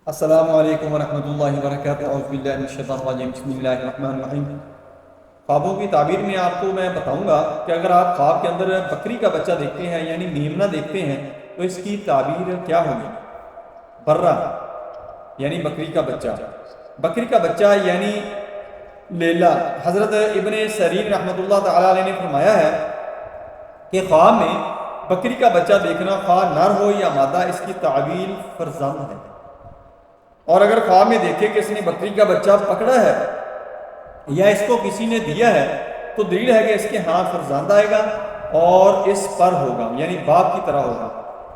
السلام علیکم ورحمۃ اللہ وبرکاتہ۔ اعوذ باللہ من الشیطان الرجیم، بسم اللہ الرحمن الرحیم۔ خوابوں کی تعبیر میں آپ کو میں بتاؤں گا کہ اگر آپ خواب کے اندر بکری کا بچہ دیکھتے ہیں یعنی میمنہ دیکھتے ہیں تو اس کی تعبیر کیا ہوگی؟ برہ یعنی بکری کا بچہ، بکری کا بچہ یعنی لیلا۔ حضرت ابن سیرین رحمۃ اللہ تعالیٰ علیہ نے فرمایا ہے کہ خواب میں بکری کا بچہ دیکھنا خواہ نر ہو یا مادہ، اس کی تعبیر فرزند ہے۔ اور اگر خواب میں دیکھے کہ اس نے بکری کا بچہ پکڑا ہے یا اس کو کسی نے دیا ہے تو دلیل ہے کہ اس کے ہاں فرزند آئے گا اور اس پر ہوگا یعنی باپ کی طرح ہوگا۔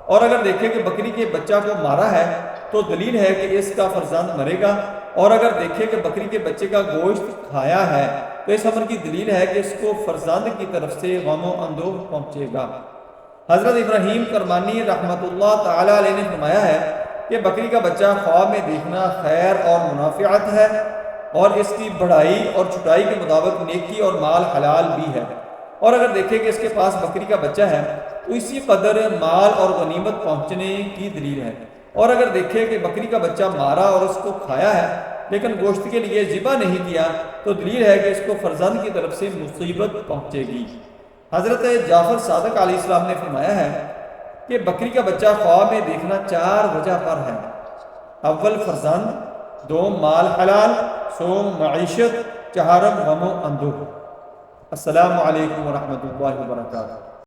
اور اگر دیکھے کہ بکری کے بچہ کو مارا ہے تو دلیل ہے کہ اس کا فرزند مرے گا۔ اور اگر دیکھے کہ بکری کے بچے کا گوشت کھایا ہے تو اس امر کی دلیل ہے کہ اس کو فرزند کی طرف سے غم و اندوہ پہنچے گا۔ حضرت ابراہیم کرمانی رحمۃ اللہ تعالیٰ علیہ نے فرمایا ہے کہ بکری کا بچہ خواب میں دیکھنا خیر اور منافعت ہے، اور اس کی بڑھائی اور چھٹائی کے مطابق نیکی اور مال حلال بھی ہے۔ اور اگر دیکھے کہ اس کے پاس بکری کا بچہ ہے تو اسی قدر مال اور غنیمت پہنچنے کی دلیل ہے۔ اور اگر دیکھے کہ بکری کا بچہ مارا اور اس کو کھایا ہے لیکن گوشت کے لیے ذبح نہیں کیا تو دلیل ہے کہ اس کو فرزند کی طرف سے مصیبت پہنچے گی۔ حضرت جعفر صادق علیہ السلام نے فرمایا ہے کہ بکری کا بچہ خواب میں دیکھنا 4 وجہ پر ہے: اول فرزند، دوم مال حلال، سوم معیشت، چہارم غم و اندوہ۔ السلام علیکم ورحمۃ اللہ وبرکاتہ۔